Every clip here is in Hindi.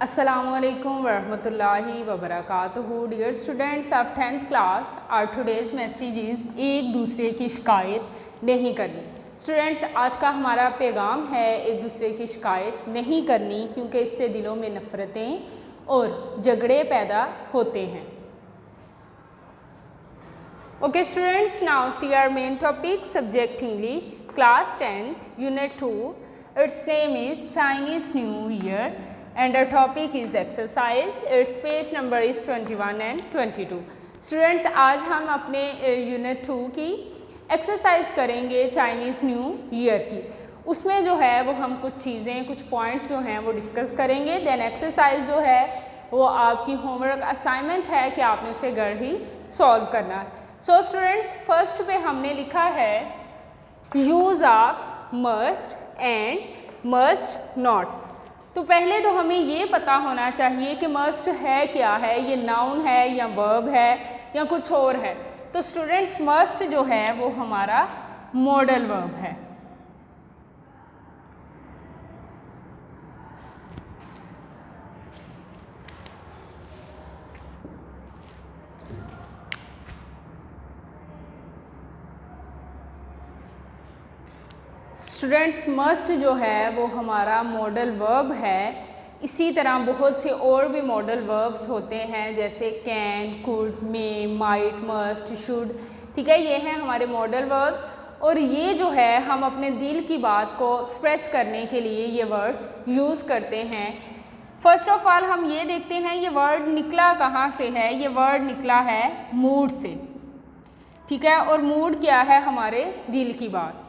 Assalamualaikum warahmatullahi wabarakatuh. Dear students of 10th class, our today's message is एक दूसरे की शिकायत नहीं करनी. स्टूडेंट्स, आज का हमारा पैगाम है एक दूसरे की शिकायत नहीं करनी, क्योंकि इससे दिलों में नफ़रतें और झगड़े पैदा होते हैं. Okay students, now see our main topic, subject English, class 10th, unit 2. Its name is Chinese New Year and our topic is exercise. Its page number is 21 and 22. Students, आज हम अपने यूनिट 2 की एक्सरसाइज करेंगे चाइनीज़ न्यू ईयर की. उसमें जो है वो हम कुछ चीज़ें, कुछ पॉइंट्स जो हैं वो डिस्कस करेंगे. देन एक्सरसाइज जो है वो आपकी होमवर्क असाइनमेंट है कि आपने उसे घर ही सॉल्व करना है. सो स्टूडेंट्स, फर्स्ट पे हमने लिखा है use of must and must not. तो पहले तो हमें ये पता होना चाहिए कि मस्ट है क्या है, ये नाउन है या वर्ब है या कुछ और है. तो स्टूडेंट्स, मस्ट जो है वो हमारा मॉडल वर्ब है. स्टूडेंट्स, मस्ट जो है वो हमारा मॉडल वर्ब है. इसी तरह बहुत से और भी मॉडल वर्ब्स होते हैं, जैसे can, could, may, might, must, should. ठीक है, ये हैं हमारे मॉडल वर्ब. और ये जो है हम अपने दिल की बात को एक्सप्रेस करने के लिए ये वर्ड्स यूज़ करते हैं. फर्स्ट ऑफ ऑल हम ये देखते हैं ये वर्ड निकला कहाँ से है. ये वर्ड निकला है मूड से. ठीक है, और मूड क्या है? हमारे दिल की बात.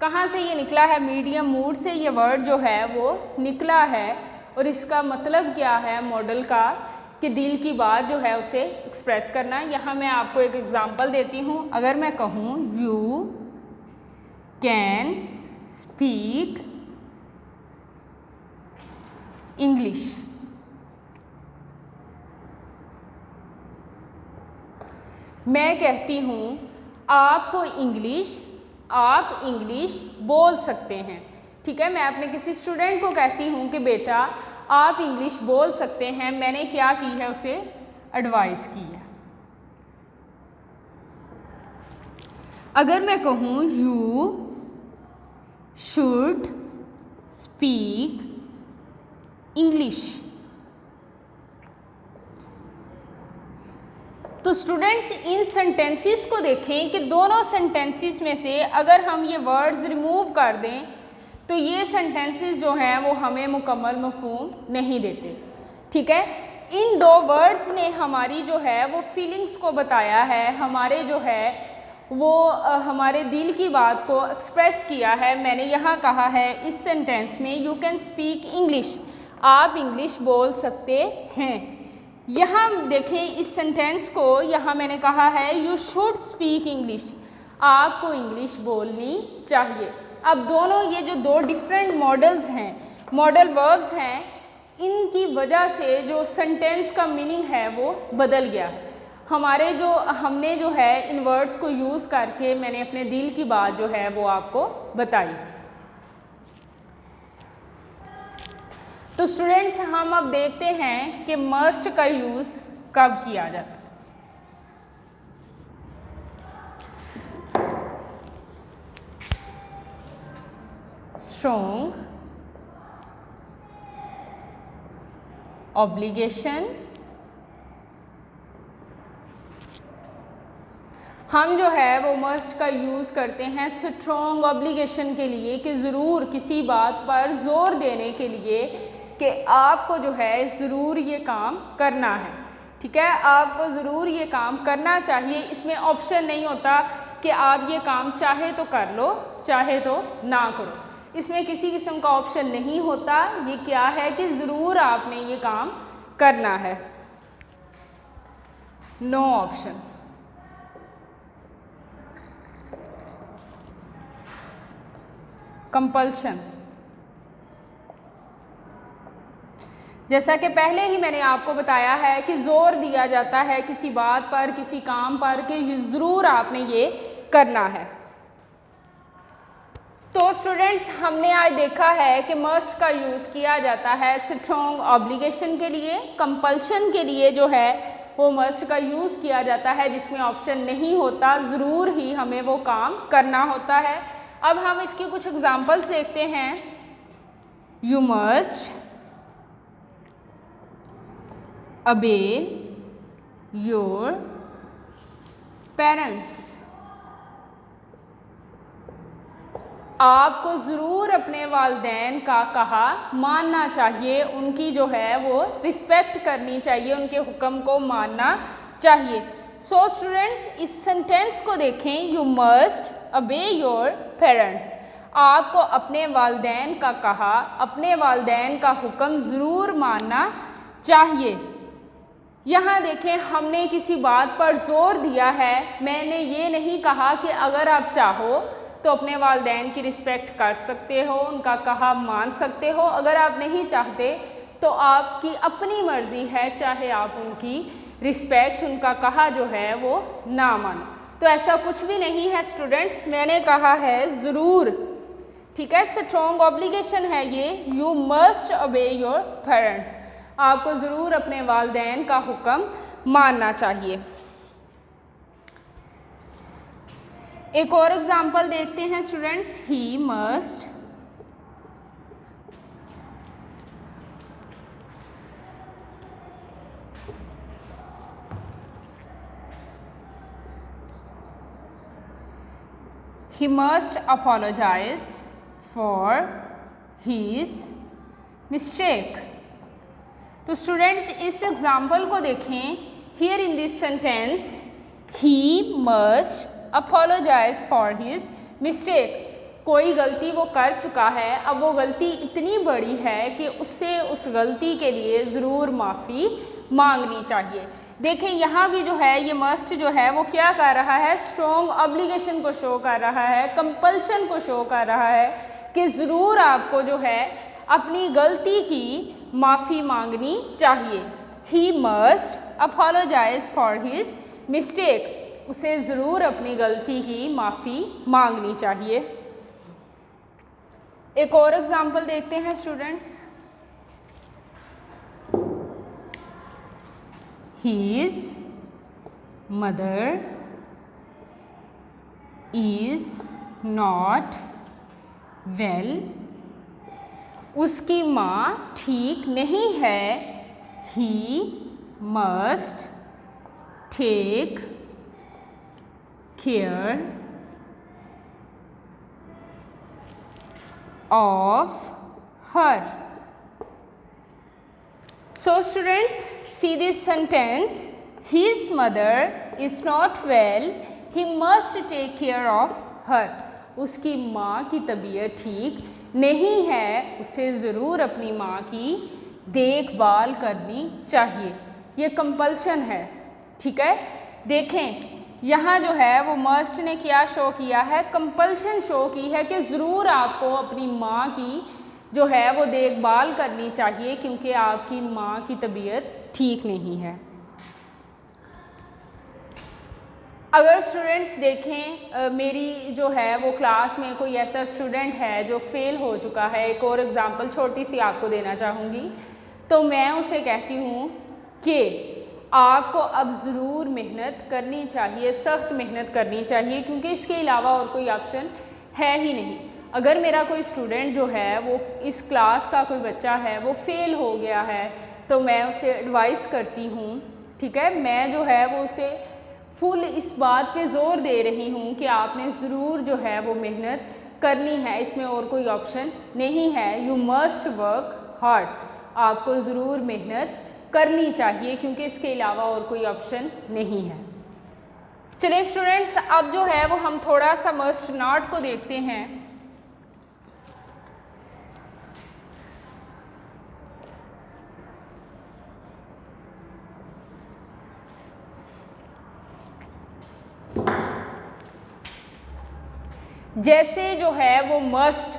कहाँ से ये निकला है? मीडियम मूड से ये वर्ड जो है वो निकला है. और इसका मतलब क्या है मॉडल का? कि दिल की बात जो है उसे एक्सप्रेस करना. यहाँ मैं आपको एक एग्जांपल देती हूँ. अगर मैं कहूँ यू कैन स्पीक इंग्लिश, मैं कहती हूँ आप इंग्लिश बोल सकते हैं. ठीक है, मैं अपने किसी स्टूडेंट को कहती हूँ कि बेटा आप इंग्लिश बोल सकते हैं. मैंने क्या की है? उसे एडवाइस की है. अगर मैं कहूँ यू शुड स्पीक इंग्लिश, तो स्टूडेंट्स इन सेंटेंसेस को देखें कि दोनों सेंटेंसेस में से अगर हम ये वर्ड्स रिमूव कर दें तो ये सेंटेंसेस जो हैं वो हमें मुकम्मल मफ़हूम नहीं देते. ठीक है, इन दो वर्ड्स ने हमारी जो है वो फीलिंग्स को बताया है, हमारे जो है वो हमारे दिल की बात को एक्सप्रेस किया है. मैंने यहाँ कहा है इस सेंटेंस में यू कैन स्पीक इंग्लिश, आप इंग्लिश बोल सकते हैं. यहाँ देखें इस सेंटेंस को, यहाँ मैंने कहा है यू शुड स्पीक इंग्लिश, आपको इंग्लिश बोलनी चाहिए. अब दोनों ये जो दो डिफरेंट मॉडल्स हैं, मॉडल वर्ब्स हैं, इनकी वजह से जो सेंटेंस का मीनिंग है वो बदल गया है. हमने जो है इन वर्ड्स को यूज़ करके मैंने अपने दिल की बात जो है वो आपको बताई. तो स्टूडेंट्स, हम अब देखते हैं कि मस्ट का यूज़ कब किया जाता है. स्ट्रॉन्ग ऑब्लिगेशन, हम जो है वो मस्ट का यूज़ करते हैं स्ट्रॉन्ग ऑब्लिगेशन के लिए, कि ज़रूर किसी बात पर ज़ोर देने के लिए कि आपको जो है ज़रूर ये काम करना है. ठीक है, आपको ज़रूर ये काम करना चाहिए. इसमें ऑप्शन नहीं होता कि आप ये काम चाहे तो कर लो चाहे तो ना करो. इसमें किसी किस्म का ऑप्शन नहीं होता. ये क्या है कि ज़रूर आपने ये काम करना है. No option. कंपल्शन, जैसा कि पहले ही मैंने आपको बताया है कि ज़ोर दिया जाता है किसी बात पर, किसी काम पर कि ज़रूर आपने ये करना है. तो सो स्टूडेंट्स, हमने आज देखा है कि मस्ट का यूज़ किया जाता है स्ट्रॉन्ग ऑब्लिगेशन के लिए, कंपल्शन के लिए जो है वो मस्ट का यूज़ किया जाता है, जिसमें ऑप्शन नहीं होता, ज़रूर ही हमें वो काम करना होता है। अब हम इसकी कुछ एग्जांपल्स देखते हैं। यू मस्ट ओबे योर पेरेंट्स। आपको ज़रूर अपने वालिदैन का कहा मानना चाहिए, उनकी जो है वो रिस्पेक्ट करनी चाहिए, उनके हुक्म को मानना चाहिए। सो स्टूडेंट्स, इस सेंटेंस को देखें, यू मस्ट ओबे योर पेरेंट्स। आपको अपने वालिदैन का कहा, अपने वालिदैन का हुक्म ज़रूर मानना चाहिए। यहाँ देखें, हमने किसी बात पर ज़ोर दिया है। मैंने ये नहीं कहा कि अगर आप चाहो तो अपने वालिदैन की रिस्पेक्ट कर सकते हो, उनका कहा मान सकते हो। अगर आप नहीं चाहते तो आपकी अपनी मर्ज़ी है, चाहे आप उनकी रिस्पेक्ट, उनका कहा जो है वो ना मानो। तो ऐसा कुछ भी नहीं है स्टूडेंट्स, मैंने कहा है ज़रूर, ठीक है। स्ट्रॉन्ग ऑब्लिगेशन है ये, यू मस्ट ओबे योर पेरेंट्स। आपको ज़रूर अपने वालिदैन का हुक्म मानना चाहिए। एक और एग्जाम्पल देखते हैं students. He must apologize for his mistake। तो स्टूडेंट्स, इस एग्जाम्पल को देखें। Here in this sentence, he must apologize for his mistake। कोई गलती वो कर चुका है, अब वो गलती इतनी बड़ी है कि उससे उस गलती के लिए ज़रूर माफ़ी मांगनी चाहिए। देखें, यहाँ भी जो है ये मस्ट जो है वो क्या कर रहा है, स्ट्रॉन्ग ऑब्लिगेशन को शो कर रहा है, कंपल्शन को शो कर रहा है कि ज़रूर आपको जो है अपनी गलती की माफ़ी मांगनी चाहिए। He must apologize for his mistake। उसे ज़रूर अपनी गलती की माफ़ी मांगनी चाहिए। एक और एग्जाम्पल देखते हैं students. His mother is not well। उसकी माँ ठीक नहीं है। He must take care of her। So students, see this sentence, his mother is not well, he must take care of her। उसकी माँ की तबीयत ठीक नहीं है, उसे ज़रूर अपनी माँ की देखभाल करनी चाहिए। ये कंपल्शन है, ठीक है। देखें, यहाँ जो है वो मस्ट ने क्या शो किया है, कंपल्शन शो की है कि ज़रूर आपको अपनी माँ की जो है वो देखभाल करनी चाहिए, क्योंकि आपकी माँ की तबीयत ठीक नहीं है। अगर स्टूडेंट्स देखें, मेरी जो है वो क्लास में कोई ऐसा स्टूडेंट है जो फेल हो चुका है, एक और एग्ज़ाम्पल छोटी सी आपको देना चाहूँगी, तो मैं उसे कहती हूँ कि आपको अब ज़रूर मेहनत करनी चाहिए, सख्त मेहनत करनी चाहिए, क्योंकि इसके अलावा और कोई ऑप्शन है ही नहीं। अगर मेरा कोई स्टूडेंट जो है वो इस क्लास का कोई बच्चा है वो फेल हो गया है, तो मैं उसे एडवाइस करती हूँ, ठीक है। मैं जो है वो उसे फुल इस बात पे ज़ोर दे रही हूँ कि आपने ज़रूर जो है वो मेहनत करनी है, इसमें और कोई ऑप्शन नहीं है। You must work hard. आपको ज़रूर मेहनत करनी चाहिए, क्योंकि इसके अलावा और कोई ऑप्शन नहीं है। चलिए स्टूडेंट्स, अब जो है वो हम थोड़ा सा मस्ट नॉट को देखते हैं। जैसे जो है वो मस्ट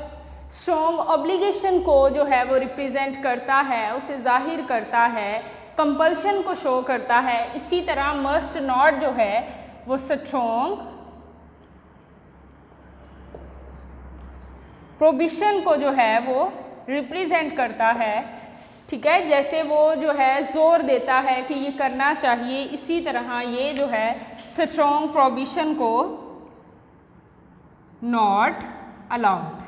स्ट्रॉन्ग ऑब्लिगेशन को जो है वो रिप्रेजेंट करता है, उसे जाहिर करता है, कंपल्शन को शो करता है, इसी तरह मस्ट नॉट जो है वो स्ट्रॉन्ग प्रोहिबिशन को जो है वो रिप्रेजेंट करता है, ठीक है। जैसे वो जो है जोर देता है कि ये करना चाहिए, इसी तरह ये जो है स्ट्रॉन्ग प्रोहिबिशन को नॉट अलाउड,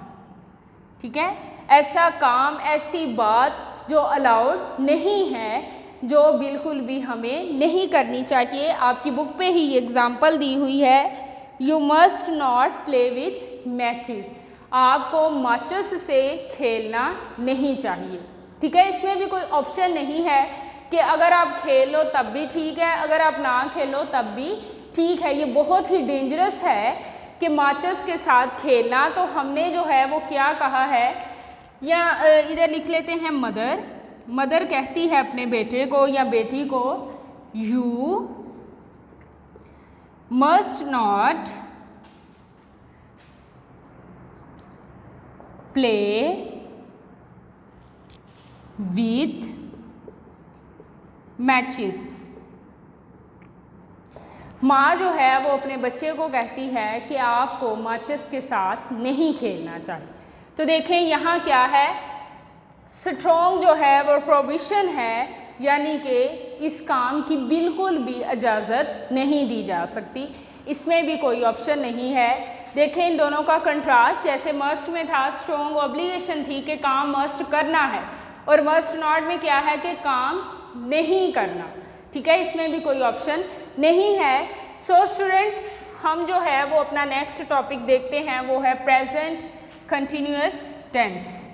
ठीक है। ऐसा काम, ऐसी बात जो अलाउड नहीं है, जो बिल्कुल भी हमें नहीं करनी चाहिए। आपकी बुक पे ही एग्जाम्पल दी हुई है, you must not play with matches, आपको माचिस से खेलना नहीं चाहिए, ठीक है। इसमें भी कोई ऑप्शन नहीं है कि अगर आप खेल लो तब भी ठीक है, अगर आप ना खेलो तब भी ठीक है। ये बहुत ही डेंजरस है कि माचिस के साथ खेलना। तो हमने जो है वो क्या कहा है, या इधर लिख लेते हैं मदर। मदर कहती है अपने बेटे को या बेटी को, you must not play with matches. माँ जो है वो अपने बच्चे को कहती है कि आपको माचिस के साथ नहीं खेलना चाहिए। तो देखें यहाँ क्या है, स्ट्रॉन्ग जो है वो प्रोहिबिशन है, यानी कि इस काम की बिल्कुल भी इजाज़त नहीं दी जा सकती। इसमें भी कोई ऑप्शन नहीं है। देखें इन दोनों का कंट्रास्ट, जैसे मस्ट में था स्ट्रॉन्ग ऑब्लिगेशन थी कि काम मस्ट करना है, और मस्ट नॉट में क्या है कि काम नहीं करना, ठीक है। इसमें भी कोई ऑप्शन नहीं है। सो स्टूडेंट्स, हम जो है वो अपना नेक्स्ट टॉपिक देखते हैं, वो है प्रेजेंट कंटिन्यूअस टेंस।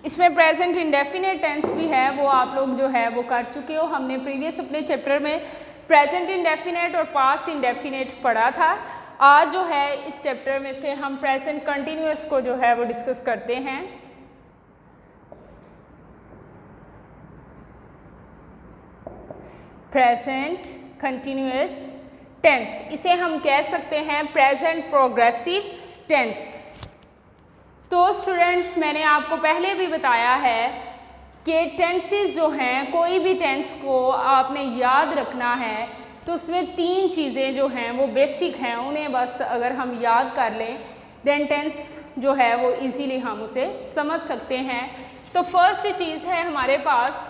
इसमें प्रेजेंट इंडेफिनिट टेंस भी है, वो आप लोग जो है वो कर चुके हो। हमने प्रीवियस अपने चैप्टर में प्रेजेंट इंडेफिनिट और पास्ट इंडेफिनिट पढ़ा था। आज जो है इस चैप्टर में से हम प्रेजेंट कंटिन्यूअस को जो है वो डिस्कस करते हैं। प्रेजेंट कंटिन्यूअस टेंस, इसे हम कह सकते हैं प्रेजेंट प्रोग्रेसिव टेंस। तो स्टूडेंट्स, मैंने आपको पहले भी बताया है कि टेंसेस जो हैं, कोई भी टेंस को आपने याद रखना है तो उसमें 3 चीज़ें जो हैं वो बेसिक हैं, उन्हें बस अगर हम याद कर लें देन टेंस जो है वो इजीली हम उसे समझ सकते हैं। तो फर्स्ट चीज़ है हमारे पास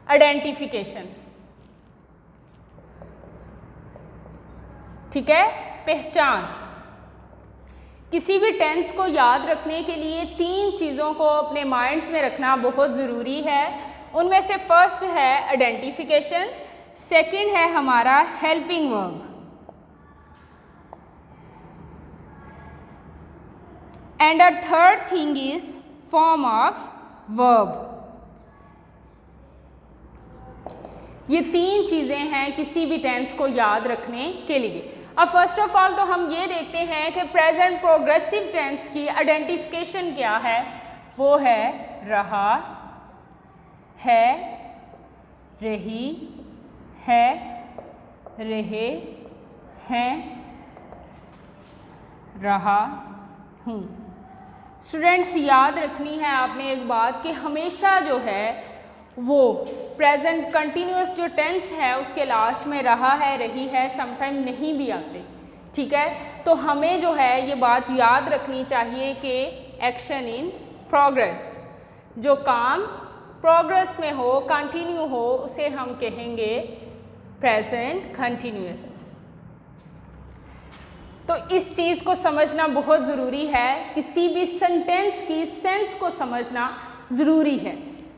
आइडेंटिफिकेशन, ठीक है, पहचान। किसी भी टेंस को याद रखने के लिए 3 चीज़ों को अपने माइंड्स में रखना बहुत ज़रूरी है। उनमें से फर्स्ट है आइडेंटिफिकेशन, सेकंड है हमारा helping verb, and a third thing is form of verb. ये 3 चीज़ें हैं किसी भी टेंस को याद रखने के लिए। अब फर्स्ट ऑफ ऑल तो हम ये देखते हैं कि प्रेजेंट प्रोग्रेसिव टेंस की आइडेंटिफिकेशन क्या है। वो है रहा, है, रही, है, रहे, हैं, रहा, हूँ। स्टूडेंट्स, याद रखनी है आपने एक बात कि हमेशा जो है वो प्रेजेंट कंटिन्यूअस जो टेंस है उसके लास्ट में रहा है, रही है, समटाइम नहीं भी आते, ठीक है। तो हमें जो है ये बात याद रखनी चाहिए कि एक्शन इन प्रोग्रेस, जो काम प्रोग्रेस में हो, कंटिन्यू हो, उसे हम कहेंगे प्रेजेंट कंटिन्यूअस। तो इस चीज़ को समझना बहुत ज़रूरी है, किसी भी सेंटेंस की सेंस को समझना ज़रूरी है।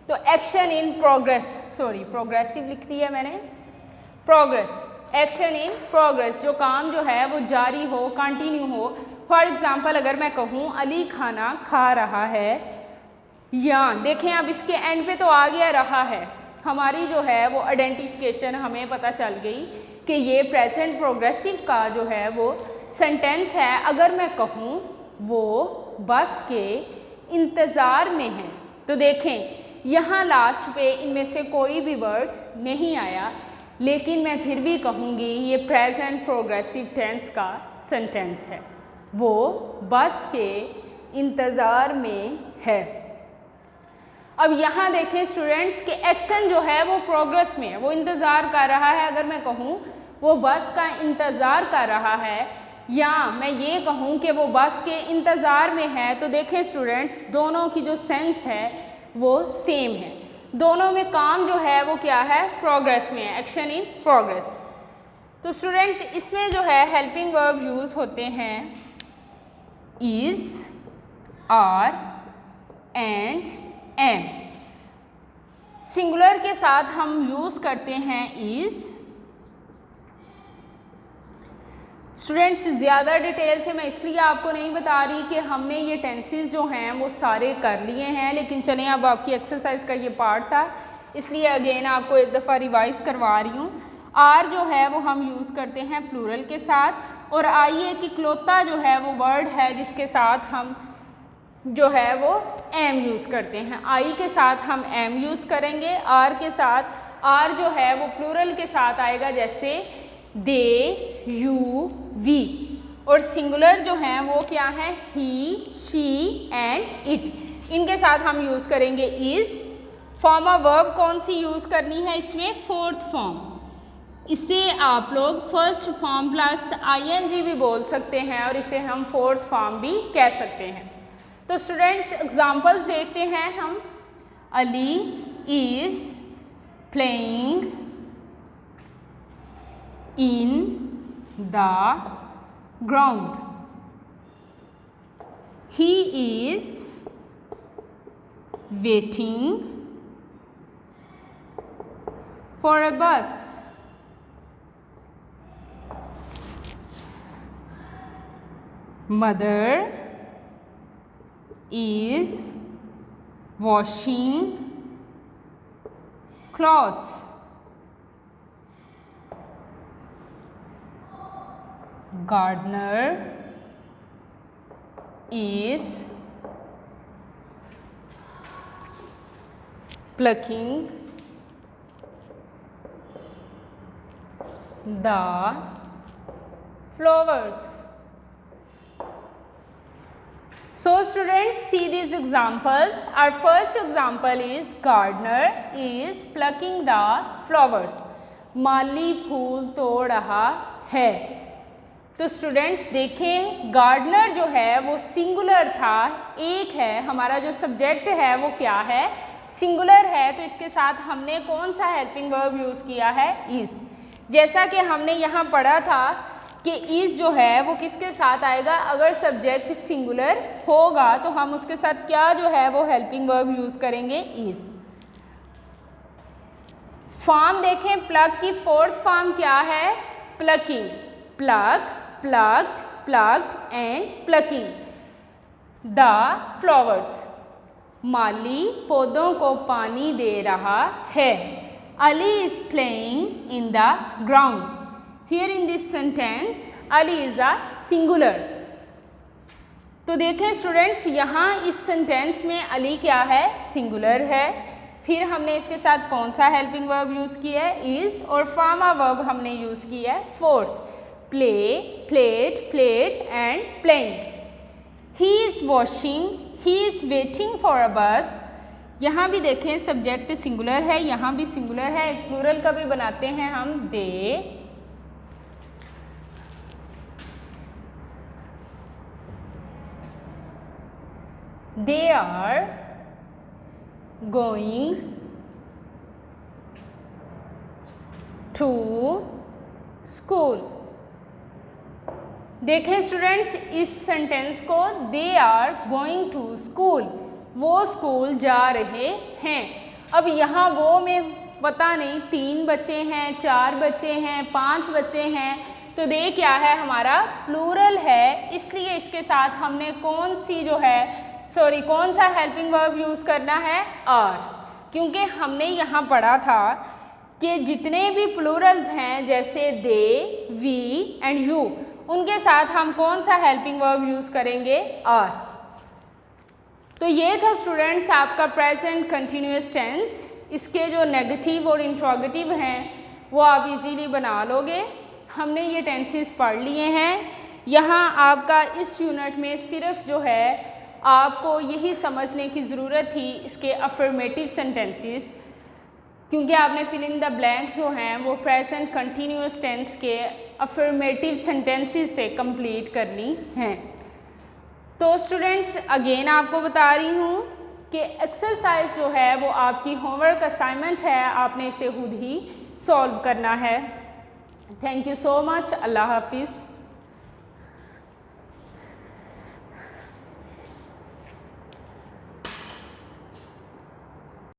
तो action in progress, sorry progressive लिख दिया मैंने, प्रोग्रेस, एक्शन इन प्रोग्रेस, जो काम जो है वो जारी हो, कंटिन्यू हो। फॉर एग्जांपल अगर मैं कहूँ अली खाना खा रहा है, या देखें अब इसके एंड पे तो आ गया रहा है, हमारी जो है वो आइडेंटिफिकेशन हमें पता चल गई कि ये प्रेजेंट प्रोग्रेसिव का जो है वो सेंटेंस है। अगर मैं कहूँ वो बस के इंतज़ार में है, तो देखें यहाँ लास्ट पे इनमें से कोई भी वर्ड नहीं आया, लेकिन मैं फिर भी कहूँगी ये प्रेजेंट प्रोग्रेसिव टेंस का सेंटेंस है। वो बस के इंतज़ार में है। अब यहाँ देखें स्टूडेंट्स कि एक्शन जो है वो प्रोग्रेस में है, वो इंतज़ार कर रहा है। अगर मैं कहूँ वो बस का इंतज़ार कर रहा है, या मैं ये कहूँ कि वो बस के इंतज़ार में है, तो देखें स्टूडेंट्स दोनों की जो सेंस है वो सेम है, दोनों में काम जो है वो क्या है, प्रोग्रेस में है, एक्शन इन प्रोग्रेस। तो स्टूडेंट्स इसमें जो है हेल्पिंग वर्ब यूज़ होते हैं is, are and am. Singular के साथ हम यूज़ करते हैं इज़। स्टूडेंट्स ज़्यादा डिटेल से मैं इसलिए आपको नहीं बता रही कि हमने ये टेंसेस जो हैं वो सारे कर लिए हैं, लेकिन चलें अब आपकी एक्सरसाइज का ये पार्ट था इसलिए अगेन आपको एक दफ़ा रिवाइज़ करवा रही हूँ। आर जो है वो हम यूज़ करते हैं प्लूरल के साथ, और आइए कि क्लोता जो है वो वर्ड है जिसके साथ हम जो है वो एम यूज़ करते हैं। आई के साथ हम एम यूज़ करेंगे, आर के साथ आर जो है वो प्लूरल के साथ आएगा जैसे दे, यू, वी, और सिंगुलर जो हैं वो क्या है, ही, शी एंड इट। इनके साथ हम यूज़ करेंगे इज़। फॉर्म ऑफ वर्ब कौन सी यूज़ करनी है इसमें, फोर्थ फॉर्म। इसे आप लोग फर्स्ट फॉर्म प्लस आईएनजी भी बोल सकते हैं और इसे हम फोर्थ फॉर्म भी कह सकते हैं। तो स्टूडेंट्स एग्जांपल्स देखते हैं हम। Ali is playing in the ground. He is waiting for a बस। Mother is washing clothes. Gardener is plucking the flowers. So students, see these examples. Our first example is gardener is plucking the flowers. माली फूल तोड़ रहा है। तो स्टूडेंट्स देखें गार्डनर जो है वो सिंगुलर था, एक है, हमारा जो सब्जेक्ट है वो क्या है, सिंगुलर है, तो इसके साथ हमने कौन सा हेल्पिंग वर्ब यूज़ किया है, इज़। जैसा कि हमने यहाँ पढ़ा था कि इज़ जो है वो किसके साथ आएगा, अगर सब्जेक्ट सिंगुलर होगा तो हम उसके साथ क्या जो है वो हेल्पिंग वर्ब यूज़ करेंगे, इज़। फॉर्म देखें, प्लग की फोर्थ फॉर्म क्या है, plucking. Plug, plugged, plugged and plucking the flowers. माली पौधों को पानी दे रहा है। Ali is playing in the ground. Here in this sentence, Ali is a singular. तो देखें स्टूडेंट्स यहाँ इस सेंटेंस में अली क्या है, सिंगुलर है। फिर हमने इसके साथ कौन सा हेल्पिंग वर्ब यूज़ किया है, इज़, और फॉर्म ऑफ वर्ब हमने यूज़ किया है fourth, play, played, played and playing. He is washing, he is waiting for a बस। यहाँ भी देखें सब्जेक्ट सिंगुलर है, यहाँ भी सिंगुलर है, एक प्लूरल का भी बनाते हैं हम, they. They are going to school. देखें स्टूडेंट्स इस सेंटेंस को, they are going to school, वो स्कूल जा रहे हैं। अब यहाँ वो में पता नहीं 3 बच्चे हैं, 4 बच्चे हैं, 5 बच्चे हैं, तो दे क्या है, हमारा प्लूरल है, इसलिए इसके साथ हमने कौन सी जो है कौन सा हेल्पिंग वर्ब यूज़ करना है, आर, क्योंकि हमने यहाँ पढ़ा था कि जितने भी प्लूरल्स हैं जैसे दे, वी एंड यू, उनके साथ हम कौन सा हेल्पिंग वर्ब यूज़ करेंगे, आर। तो ये था स्टूडेंट्स आपका प्रेजेंट कंटिन्यूअस टेंस। इसके जो नेगेटिव और इंट्रोगेटिव हैं वो आप इजीली बना लोगे। हमने ये टेंसेस पढ़ लिए हैं। यहाँ आपका इस यूनिट में सिर्फ जो है आपको यही समझने की ज़रूरत थी इसके अफर्मेटिव सेंटेंसेस, क्योंकि आपने फिल इन द ब्लैंक्स जो हैं वो प्रेजेंट कंटिन्यूअस टेंस के अफर्मेटिव सेंटेंसेस से कंप्लीट करनी हैं। तो स्टूडेंट्स अगेन आपको बता रही हूँ कि एक्सरसाइज जो है वो आपकी होमवर्क असाइनमेंट है, आपने इसे खुद ही सॉल्व करना है। Thank you so much. अल्लाह हाफिज़।